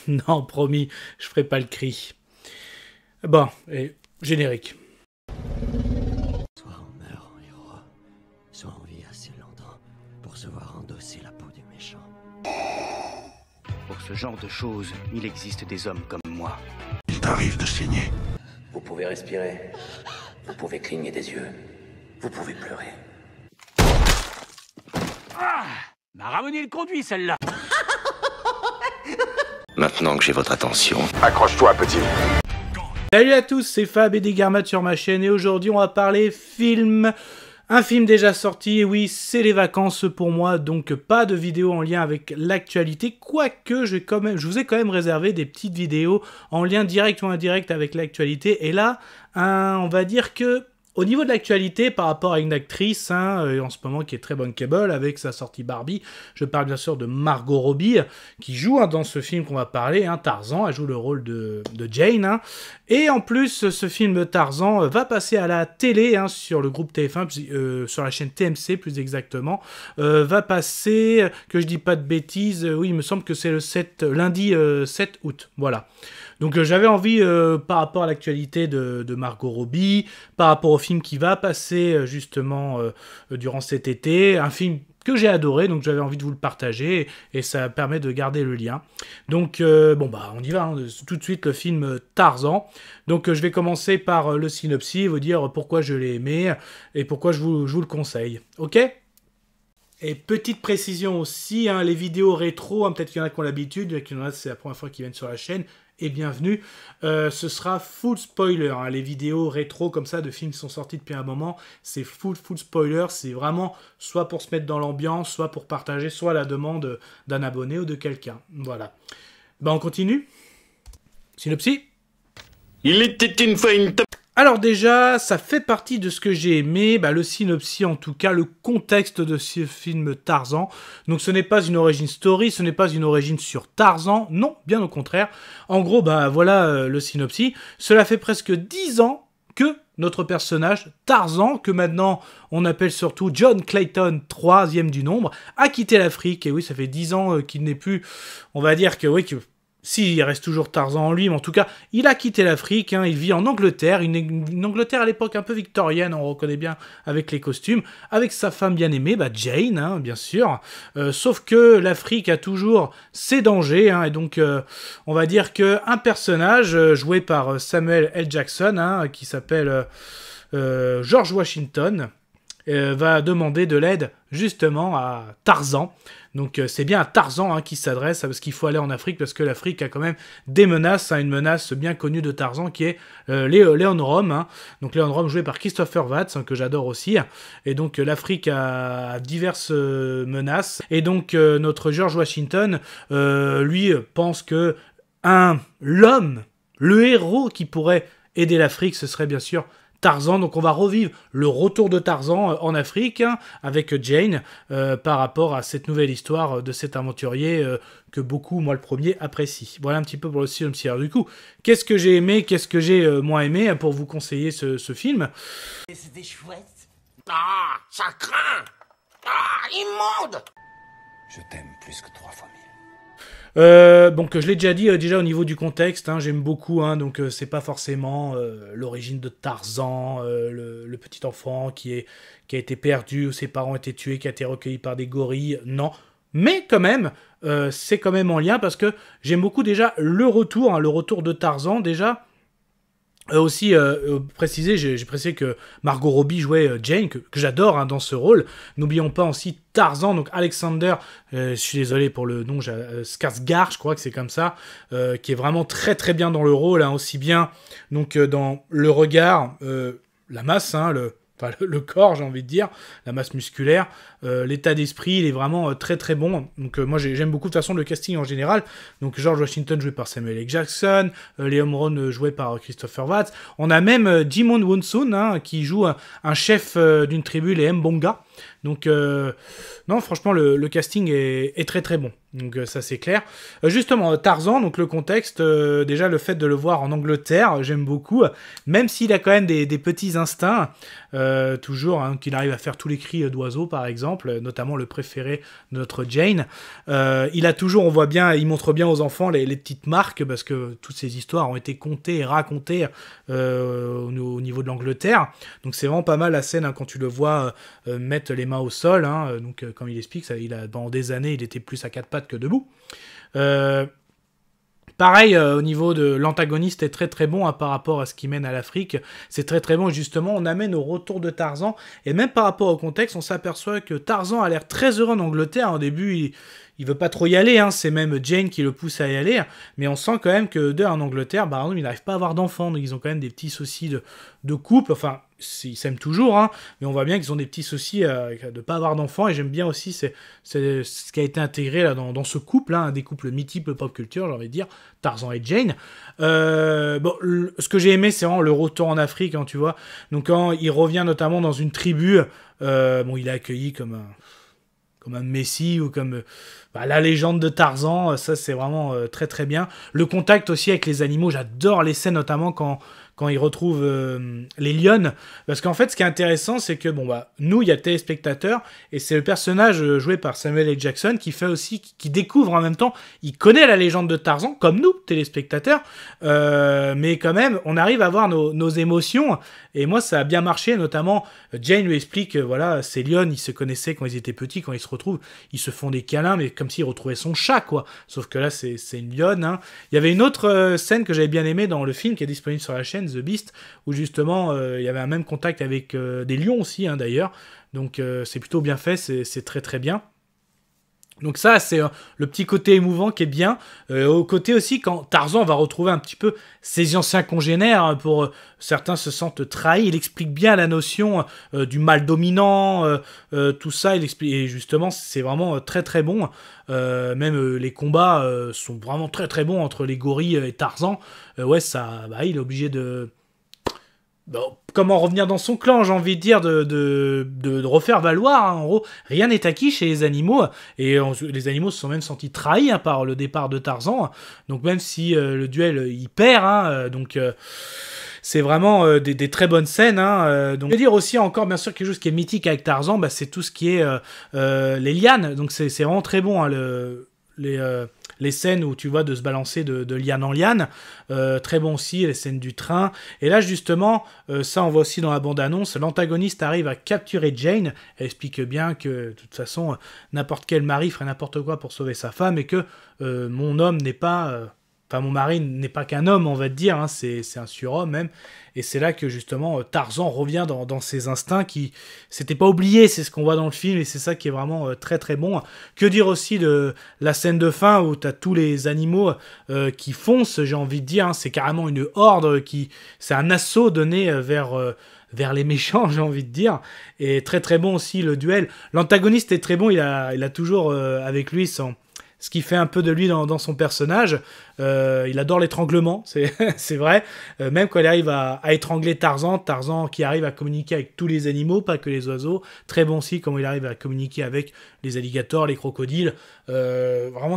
Non, promis, je ferai pas le cri. Bon, et générique. Soit on meurt en héros, soit on vit assez longtemps pour se voir endosser la peau du méchant. Pour ce genre de choses, il existe des hommes comme moi. Il t'arrive de saigner. Vous pouvez respirer, vous pouvez cligner des yeux, vous pouvez pleurer. Ah, m'a ramené le conduit, celle-là. Maintenant que j'ai votre attention. Accroche-toi, petit. Salut à tous, c'est Fab et Degarmat sur ma chaîne et aujourd'hui on va parler film. Un film déjà sorti, et oui, c'est les vacances pour moi, donc pas de vidéo en lien avec l'actualité, quoique je vous ai quand même réservé des petites vidéos en lien direct ou indirect avec l'actualité. Et là, on va dire que au niveau de l'actualité, par rapport à une actrice, en ce moment qui est très bankable avec sa sortie Barbie, je parle bien sûr de Margot Robbie, qui joue dans ce film qu'on va parler, Tarzan, elle joue le rôle de Jane, et en plus, ce film Tarzan va passer à la télé, sur le groupe TF1, sur la chaîne TMC plus exactement, va passer, que je dis pas de bêtises, oui, il me semble que c'est le lundi 7 août, voilà. Donc j'avais envie, par rapport à l'actualité de Margot Robbie, par rapport au film qui va passer justement durant cet été, un film que j'ai adoré, donc j'avais envie de vous le partager, et ça permet de garder le lien. Donc on y va, tout de suite le film Tarzan. Donc je vais commencer par le synopsis, vous dire pourquoi je l'ai aimé, et pourquoi je vous le conseille, ok ? Et petite précision aussi, les vidéos rétro, peut-être qu'il y en a qui ont l'habitude, il y en a c'est la première fois qu'ils viennent sur la chaîne, et bienvenue. Ce sera full spoiler, les vidéos rétro comme ça de films qui sont sortis depuis un moment, c'est full spoiler, c'est vraiment soit pour se mettre dans l'ambiance, soit pour partager, soit à la demande d'un abonné ou de quelqu'un. Voilà. On continue. Synopsis. Il était une fois une... Alors déjà, ça fait partie de ce que j'ai aimé, le synopsis en tout cas, le contexte de ce film Tarzan. Donc ce n'est pas une origin story, ce n'est pas une origine sur Tarzan, non, bien au contraire. En gros, voilà le synopsis. Cela fait presque 10 ans que notre personnage, Tarzan, que maintenant on appelle surtout John Clayton, troisième du nombre, a quitté l'Afrique. Et oui, ça fait 10 ans qu'il n'est plus, on va dire que oui, si, il reste toujours Tarzan en lui, mais en tout cas, il a quitté l'Afrique, il vit en Angleterre, une Angleterre à l'époque un peu victorienne, on reconnaît bien avec les costumes, avec sa femme bien aimée, Jane, bien sûr, sauf que l'Afrique a toujours ses dangers, et donc on va dire qu'un personnage joué par Samuel L. Jackson, qui s'appelle George Washington, va demander de l'aide justement à Tarzan. Donc c'est bien à Tarzan qui s'adresse, parce qu'il faut aller en Afrique, parce que l'Afrique a quand même des menaces, une menace bien connue de Tarzan qui est Léon Rome. Donc Léon Rome joué par Christopher Watts, que j'adore aussi. Et donc l'Afrique a diverses menaces. Et donc notre George Washington, lui, pense que l'homme, le héros qui pourrait aider l'Afrique, ce serait bien sûr Tarzan. Donc on va revivre le retour de Tarzan en Afrique avec Jane par rapport à cette nouvelle histoire de cet aventurier que beaucoup, moi le premier, apprécie. Voilà un petit peu pour le synopsis. Alors du coup, qu'est-ce que j'ai aimé, qu'est-ce que j'ai moins aimé pour vous conseiller ce film. C'était chouette. Ah, ça craint. Ah, immonde. Je t'aime plus que 3 fois 1000. Donc je l'ai déjà dit déjà au niveau du contexte, j'aime beaucoup, donc c'est pas forcément l'origine de Tarzan, le petit enfant qui a été perdu, où ses parents ont été tués, qui a été recueilli par des gorilles, non. Mais quand même, c'est quand même en lien parce que j'aime beaucoup déjà le retour de Tarzan déjà. Aussi, préciser, j'ai précisé que Margot Robbie jouait Jane, que j'adore dans ce rôle. N'oublions pas aussi Tarzan, donc Alexander, je suis désolé pour le nom, Skarsgård, je crois que c'est comme ça, qui est vraiment très très bien dans le rôle, aussi bien donc dans le regard, la masse, le corps, j'ai envie de dire, la masse musculaire, l'état d'esprit, il est vraiment très très bon. Donc moi j'aime beaucoup de toute façon le casting en général. Donc George Washington joué par Samuel L. Jackson, Léon Rome joué par Christopher Watts. On a même Djimon Hounsou qui joue un chef d'une tribu, les Mbonga. Donc, non, franchement, le casting est très très bon. Donc ça c'est clair. Justement, Tarzan, donc le contexte, déjà le fait de le voir en Angleterre, j'aime beaucoup, même s'il a quand même des petits instincts, toujours, hein, qu'il arrive à faire tous les cris d'oiseaux par exemple, notamment le préféré de notre Jane. Il a toujours, on voit bien, il montre bien aux enfants les petites marques, parce que toutes ces histoires ont été contées et racontées au niveau de l'Angleterre. Donc c'est vraiment pas mal la scène, hein, quand tu le vois mettre les mains au sol, hein, donc comme il explique, pendant des années il était plus à quatre pattes que debout. Pareil, au niveau de l'antagoniste est très très bon, hein, par rapport à ce qui mène à l'Afrique. C'est très très bon, justement, on amène au retour de Tarzan, et même par rapport au contexte, on s'aperçoit que Tarzan a l'air très heureux en Angleterre. Au début, il veut pas trop y aller, hein, c'est même Jane qui le pousse à y aller, mais on sent quand même que en Angleterre, par exemple, ils n'arrivent pas à avoir d'enfants, donc ils ont quand même des petits soucis de couple, enfin, ils s'aiment toujours, hein, mais on voit bien qu'ils ont des petits soucis de pas avoir d'enfants, et j'aime bien aussi c'est ce qui a été intégré là, dans ce couple, hein, des couples mythiques pop culture, j'ai envie de dire, Tarzan et Jane. Ce que j'ai aimé, c'est vraiment le retour en Afrique, hein, tu vois, donc quand il revient notamment dans une tribu, il est accueilli comme un messie, ou comme la légende de Tarzan, ça c'est vraiment très très bien. Le contact aussi avec les animaux, j'adore les scènes, notamment quand il retrouve les lionnes, parce qu'en fait ce qui est intéressant, c'est que nous, il y a le téléspectateur, et c'est le personnage joué par Samuel L. Jackson qui fait aussi, qui découvre en même temps, il connaît la légende de Tarzan, comme nous, téléspectateurs, mais quand même, on arrive à voir nos émotions, et moi ça a bien marché, notamment Jane lui explique, voilà, ces lionnes, ils se connaissaient quand ils étaient petits, quand ils se retrouvent, ils se font des câlins, mais comme s'ils retrouvaient son chat, quoi, sauf que là c'est une lionne, hein. Il y avait une autre scène que j'avais bien aimée dans le film, qui est disponible sur la chaîne, The Beast, où justement il y avait un même contact avec des lions aussi, hein, d'ailleurs, donc c'est plutôt bien fait, c'est très très bien. Donc ça, c'est le petit côté émouvant qui est bien. Au côté aussi, quand Tarzan va retrouver un petit peu ses anciens congénères, hein, pour certains se sentent trahis, il explique bien la notion du mal dominant, tout ça, il explique, et justement, c'est vraiment très très bon. Même les combats sont vraiment très très bons entre les gorilles et Tarzan. Il est obligé de... comment revenir dans son clan, j'ai envie de dire, de refaire valoir, hein. En gros, rien n'est acquis chez les animaux, et les animaux se sont même sentis trahis, hein, par le départ de Tarzan, donc même si le duel, il perd, hein, c'est vraiment des très bonnes scènes, hein, donc je veux dire aussi encore, bien sûr, quelque chose qui est mythique avec Tarzan, c'est tout ce qui est les lianes, donc c'est vraiment très bon, hein, les scènes où tu vois de se balancer de liane en liane, très bon aussi, les scènes du train, et là justement, ça on voit aussi dans la bande-annonce, l'antagoniste arrive à capturer Jane, elle explique bien que de toute façon, n'importe quel mari ferait n'importe quoi pour sauver sa femme, et que mon homme n'est pas... mon mari n'est pas qu'un homme, on va te dire, hein, c'est un surhomme même, et c'est là que justement Tarzan revient dans ses instincts qui s'étaient pas oubliés, c'est ce qu'on voit dans le film, et c'est ça qui est vraiment très très bon. Que dire aussi de la scène de fin où t'as tous les animaux qui foncent, j'ai envie de dire, hein, c'est carrément une horde, c'est un assaut donné vers les méchants, j'ai envie de dire, et très très bon aussi le duel. L'antagoniste est très bon, il a toujours avec lui ce qui fait un peu de lui dans son personnage. Il adore l'étranglement, c'est vrai. Même quand il arrive à étrangler Tarzan qui arrive à communiquer avec tous les animaux, pas que les oiseaux. Très bon aussi comment il arrive à communiquer avec les alligators, les crocodiles. Vraiment,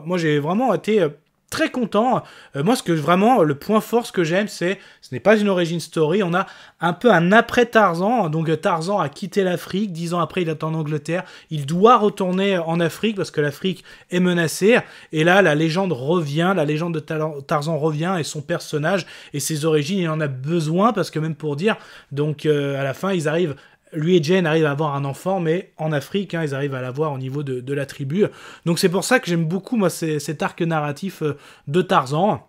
moi j'ai vraiment été... très content. Moi, le point fort, ce que j'aime, ce n'est pas une origin story, on a un peu un après Tarzan, donc Tarzan a quitté l'Afrique, 10 ans après il est en Angleterre, il doit retourner en Afrique parce que l'Afrique est menacée, et là la légende revient, la légende de Tarzan revient, et son personnage et ses origines, il en a besoin, parce que même pour dire, donc à la fin lui et Jane arrivent à avoir un enfant, mais en Afrique, hein, ils arrivent à l'avoir au niveau de la tribu. Donc c'est pour ça que j'aime beaucoup, moi, cet arc narratif de Tarzan.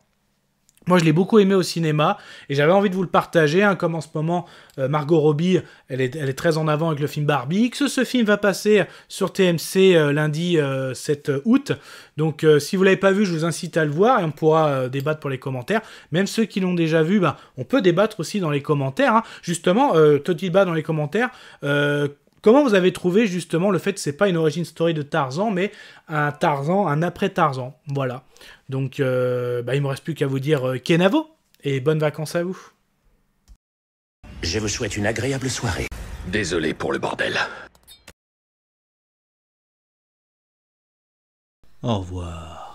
Moi, je l'ai beaucoup aimé au cinéma, et j'avais envie de vous le partager, hein, comme en ce moment, Margot Robbie, elle est très en avant avec le film Barbie, que ce film va passer sur TMC lundi 7 août. Donc, si vous ne l'avez pas vu, je vous incite à le voir, et on pourra débattre pour les commentaires. Même ceux qui l'ont déjà vu, on peut débattre aussi dans les commentaires, hein. Justement, Totiba dans les commentaires, comment vous avez trouvé justement le fait que c'est pas une origin story de Tarzan, mais un après Tarzan, voilà. Donc, il me reste plus qu'à vous dire Kenavo, et bonnes vacances à vous. Je vous souhaite une agréable soirée. Désolé pour le bordel. Au revoir.